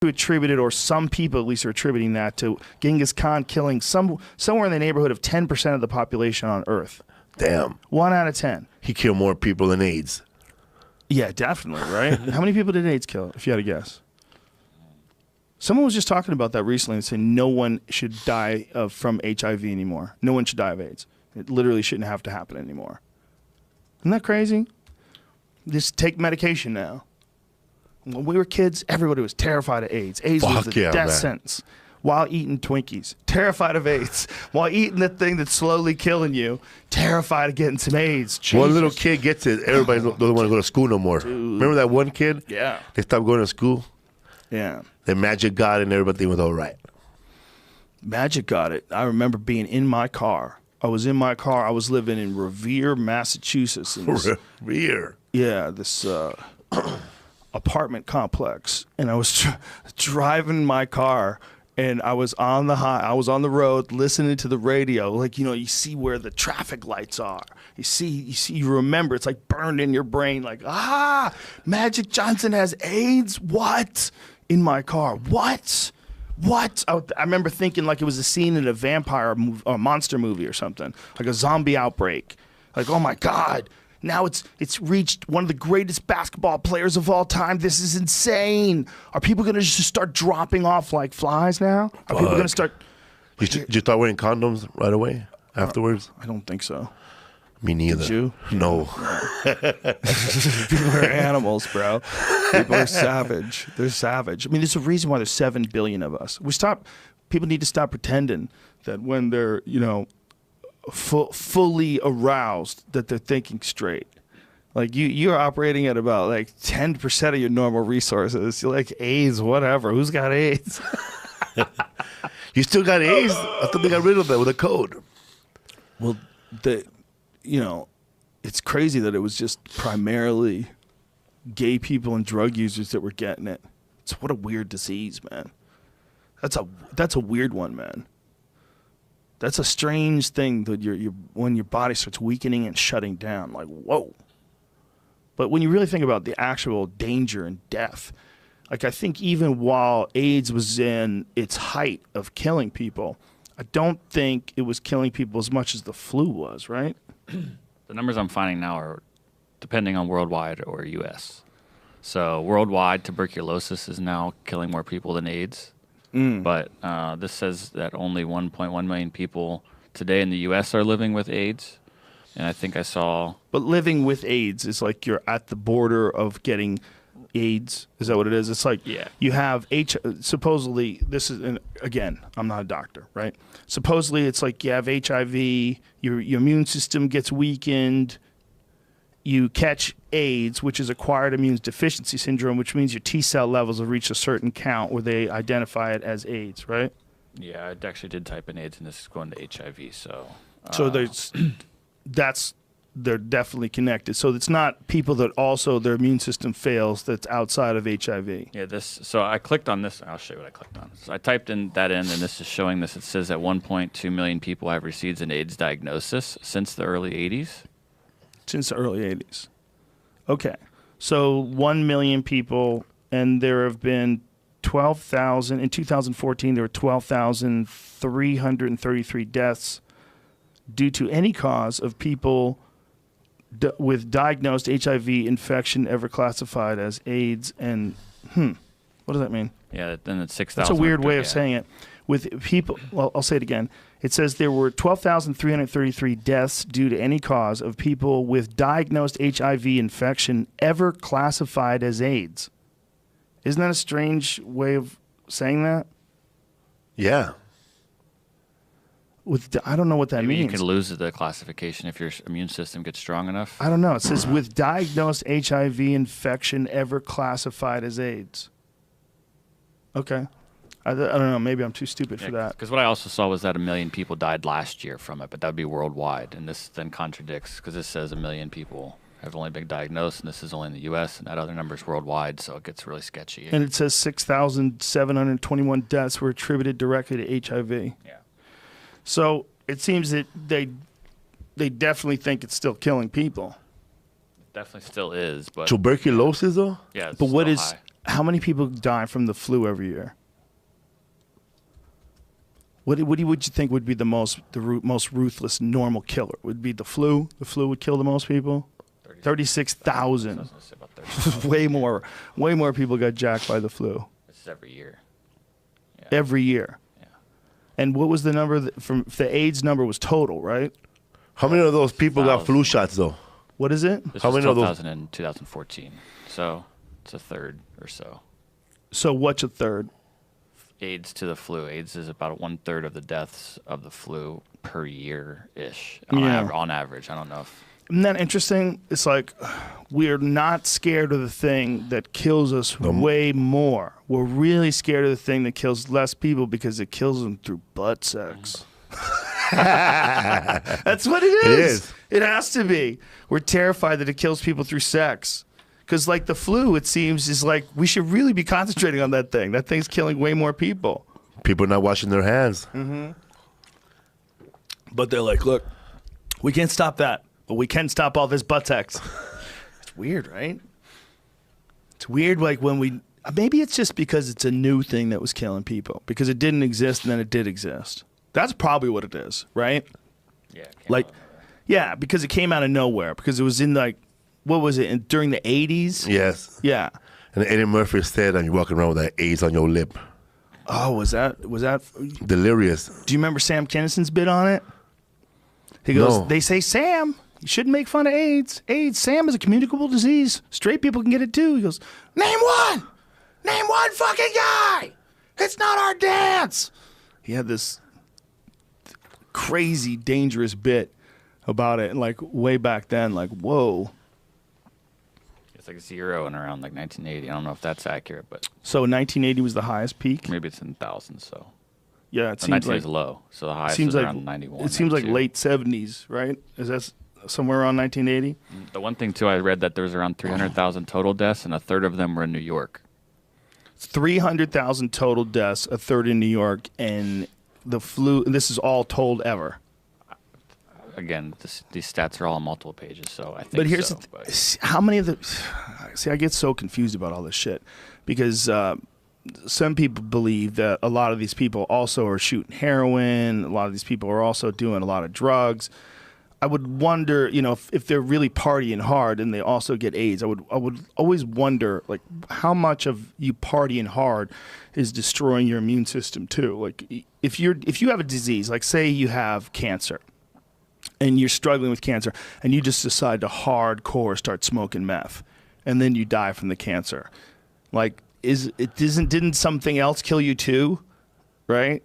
attributed, or some people at least are attributing that to Genghis Khan killing somewhere in the neighborhood of 10% of the population on Earth. Damn. 1 out of 10. He killed more people than AIDS. Yeah, definitely, right? How many people did AIDS kill, if you had to guess? Someone was just talking about that recently and saying no one should die from HIV anymore. No one should die of AIDS. It literally shouldn't have to happen anymore. Isn't that crazy? Just take medication now. When we were kids, everybody was terrified of AIDS. AIDS was the death sentence while eating Twinkies. Terrified of AIDS while eating the thing that's slowly killing you. Terrified of getting some AIDS. Jesus. One little kid gets it, everybody doesn't want to go to school no more. Dude. Remember that one kid? Yeah. They stopped going to school? Yeah. The magic got it and everybody was all right. Magic got it. I remember being in my car. I was in my car. I was living in Revere, Massachusetts. Revere? Yeah, this apartment complex, and I was driving my car, and I was on the road listening to the radio. Like, you see where the traffic lights are. You remember. It's like burned in your brain. Like, Magic Johnson has AIDS. What? In my car. What? I remember thinking like it was a scene in a vampire movie, or monster movie or something, like a zombie outbreak. Like, oh my God. Now it's reached one of the greatest basketball players of all time. This is insane. Are people going to just start dropping off like flies now? Are people going to start... Did you start wearing condoms right away afterwards? I don't think so. Me neither. Did you? No. People are animals, bro. People are savage. They're savage. I mean, there's a reason why there's 7 billion of us. People need to stop pretending that when they're, fully aroused, that they're thinking straight. Like you're operating at about like 10% of your normal resources. You're like, AIDS, whatever. Who's got AIDS? You still got AIDS? I thought they got rid of that with a code. Well, it's crazy that it was just primarily gay people and drug users that were getting it. What a weird disease, man. That's a weird one, man. That's a strange thing that when your body starts weakening and shutting down, like, whoa. But when you really think about the actual danger and death, like I think even while AIDS was in its height of killing people, I don't think it was killing people as much as the flu was, right? The numbers I'm finding now are depending on worldwide or U.S. So worldwide, tuberculosis is now killing more people than AIDS. But this says that only 1.1 million people today in the U.S. are living with AIDS. And I think I saw... But living with AIDS is like you're at the border of getting AIDS. Is that what it is? It's like you have supposedly, this is, and again, I'm not a doctor, right? Supposedly it's like you have HIV, your immune system gets weakened, you catch AIDS, which is acquired immune deficiency syndrome, which means your T cell levels have reached a certain count where they identify it as AIDS, right? Yeah, I actually did type in AIDS, and this is going to HIV. So they're definitely connected. So it's not people that also their immune system fails that's outside of HIV. Yeah, so I clicked on this. I'll show you what I clicked on. So I typed that in, and this is showing this. It says that 1.2 million people have received an AIDS diagnosis since the early 80s. Since the early 80s. Okay. So 1 million people, and there have been 12,000. In 2014, there were 12,333 deaths due to any cause of people with diagnosed HIV infection ever classified as AIDS. And, what does that mean? Yeah, then it's 6,000. That's a weird way of saying it. With people, well, I'll say it again. It says there were 12,333 deaths due to any cause of people with diagnosed HIV infection ever classified as AIDS. Isn't that a strange way of saying that? Yeah. I don't know what that means. You can lose the classification if your immune system gets strong enough. I don't know. It says with diagnosed HIV infection ever classified as AIDS. Okay. I don't know. Maybe I'm too stupid for that. Because what I also saw was that 1 million people died last year from it, but that would be worldwide. And this then contradicts because this says 1 million people have only been diagnosed, and this is only in the U.S., and that other number is worldwide, so it gets really sketchy. And it says 6,721 deaths were attributed directly to HIV. Yeah. So it seems that they definitely think it's still killing people. It definitely still is, but tuberculosis though? yeah. It's but what is high. How many people die from the flu every year? What would you think would be the most ruthless normal killer? Would it be the flu? The flu would kill the most people. 36,000. way more people got jacked by the flu. This is every year. Yeah. Every year. Yeah. And what was the number from the AIDS number was total, right? How many of those people got flu shots though? What is it? This How was many of those? 12,000 in 2014. So it's a third or so. So what's a third? AIDS to the flu. AIDS is about 1/3 of the deaths of the flu per year ish. Yeah. On average. I don't know if. Isn't that interesting? It's like we're not scared of the thing that kills us way more. We're really scared of the thing that kills less people because it kills them through butt sex. That's what it is. It is. It has to be. We're terrified that it kills people through sex. Because like the flu, it seems, is like we should really be concentrating on that thing. That thing's killing way more people. People not washing their hands. Mm-hmm. But they're like, look, we can't stop that. But we can stop all this butt sex. It's weird, right? It's weird, like when we... Maybe it's just because it's a new thing that was killing people. Because it didn't exist and then it did exist. That's probably what it is, right? Yeah. Like, yeah, because it came out of nowhere. Because it was in like... What was it? During the 80s? Yes. Yeah. And Eddie Murphy said, "And you're walking around with that AIDS on your lip." Oh, was that... Delirious. Do you remember Sam Kinnison's bit on it? He goes, They say, Sam, you shouldn't make fun of AIDS. AIDS, Sam, is a communicable disease. Straight people can get it too. He goes, name one. Name one fucking guy. It's not our dance. He had this crazy, dangerous bit about it. And like way back then, like, whoa. It's like 0 and around like 1980. I don't know if that's accurate, but. So 1980 was the highest peak? Maybe it's in thousands, so. Yeah, it seems like is low, so the highest seems is like, around 91. It seems like 92. late 70s, right? Is that somewhere around 1980? The one thing, too, I read that there was around 300,000 total deaths, and a third of them were in New York. 300,000 total deaths, a third in New York, and the flu, and this is all told ever. Again, these stats are all on multiple pages, so I think But here's so. How many of the... See, I get so confused about all this shit because some people believe that a lot of these people also are shooting heroin. A lot of these people are also doing a lot of drugs. I would wonder, you know, if they're really partying hard and they also get AIDS, I would always wonder, like, how much of you partying hard is destroying your immune system too. Like, if you have a disease, like say you have cancer, and you're struggling with cancer, and you just decide to hardcore start smoking meth, and then you die from the cancer, like, didn't something else kill you too, right?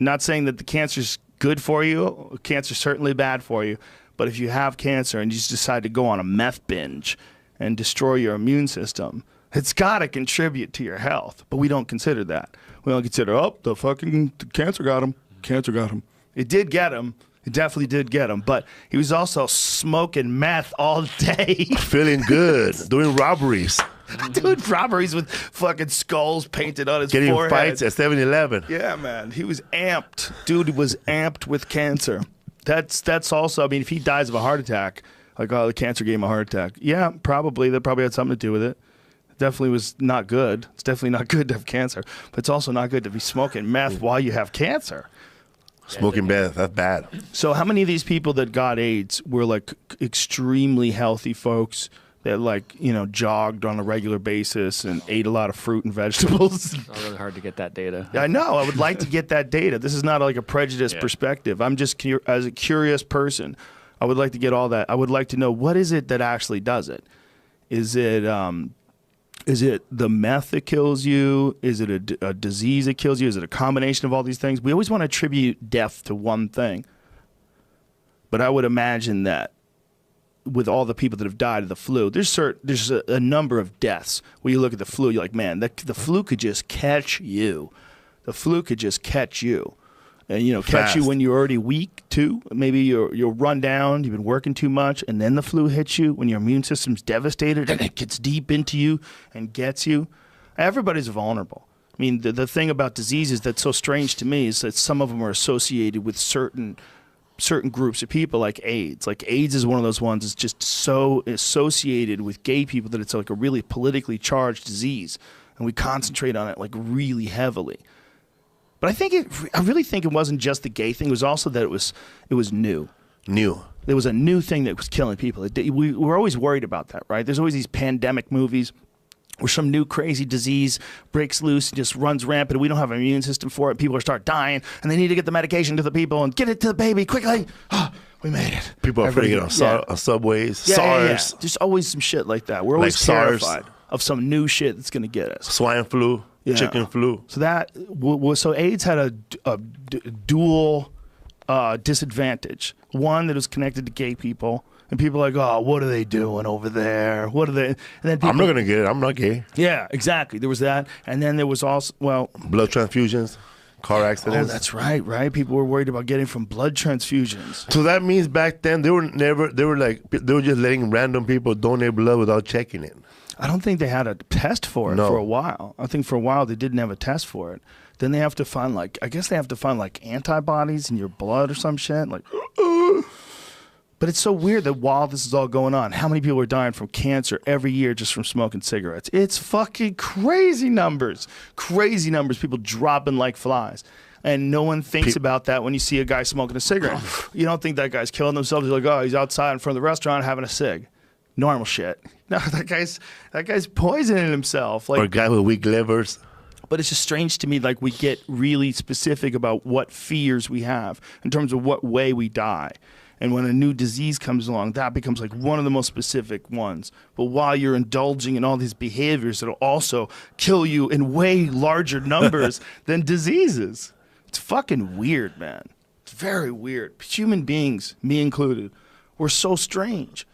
Not saying that the cancer's good for you. Cancer's certainly bad for you. But if you have cancer and you just decide to go on a meth binge and destroy your immune system, it's got to contribute to your health. But we don't consider that. We don't consider, the cancer got him. Cancer got him. It did get him. It definitely did get him. But he was also smoking meth all day. Feeling good. Doing robberies. Doing robberies with fucking skulls painted on his Getting forehead. fights at 7-Eleven. Yeah, man. He was amped. Dude was amped with cancer. That's also, I mean, if he dies of a heart attack, like, oh, the cancer gave him a heart attack. Yeah, probably. That probably had something to do with it. Definitely was not good. It's definitely not good to have cancer. But it's also not good to be smoking meth while you have cancer. Smoking meth, that's bad. So how many of these people that got AIDS were like extremely healthy folks that, like, you know, jogged on a regular basis and ate a lot of fruit and vegetables? It's really hard to get that data. I know. I would like to get that data. This is not like a prejudiced perspective. I'm just, as a curious person, I would like to get all that. I would like to know, what is it that actually does it? Is it the meth that kills you? Is it a disease that kills you? Is it a combination of all these things? We always want to attribute death to one thing. But I would imagine that with all the people that have died of the flu, there's a number of deaths where you look at the flu, you're like, man, the flu could just catch you. The flu could just catch you. And, you know, catch you when you're already weak, too. Maybe you're run down, you've been working too much, and then the flu hits you when your immune system's devastated and it gets deep into you and gets you. Everybody's vulnerable. I mean, the thing about diseases that's so strange to me is that some of them are associated with certain groups of people, like AIDS. Like AIDS is one of those ones that's just so associated with gay people that it's like a really politically charged disease. and we concentrate on it like really heavily. But I really think it wasn't just the gay thing. It was also that it was new. There was a new thing that was killing people. We're always worried about that, right? There's always these pandemic movies where some new crazy disease breaks loose and just runs rampant, and we don't have an immune system for it. People start dying, and they need to get the medication to the people and get it to the baby quickly. Oh, we made it. People are afraid to get on subways, SARS. Yeah. There's always some shit like that. We're always terrified of some new shit that's going to get us. Swine flu, chicken flu. So AIDS had a dual disadvantage. One that was connected to gay people. And people are like, oh, what are they doing over there? What are they? And then people, I'm not going to get it. I'm not gay. Yeah, exactly. There was that. And then there was also, blood transfusions, car accidents. Oh, that's right. People were worried about getting from blood transfusions. So that means back then they were just letting random people donate blood without checking it. I don't think they had a test for it for a while. I think for a while they didn't have a test for it. Then they have to find antibodies in your blood or some shit. But it's so weird that while this is all going on, how many people are dying from cancer every year just from smoking cigarettes? It's fucking crazy numbers. Crazy numbers. People dropping like flies. And no one thinks about that when you see a guy smoking a cigarette. You don't think that guy's killing themselves. You're like, oh, he's outside in front of the restaurant having a cig. Normal shit. No, that guy's poisoning himself. Or a guy with weak livers. But it's just strange to me, like we get really specific about what fears we have in terms of what way we die. And when a new disease comes along, that becomes like one of the most specific ones. But while you're indulging in all these behaviors that'll also kill you in way larger numbers than diseases. It's fucking weird, man. It's very weird. Human beings, me included, we're so strange.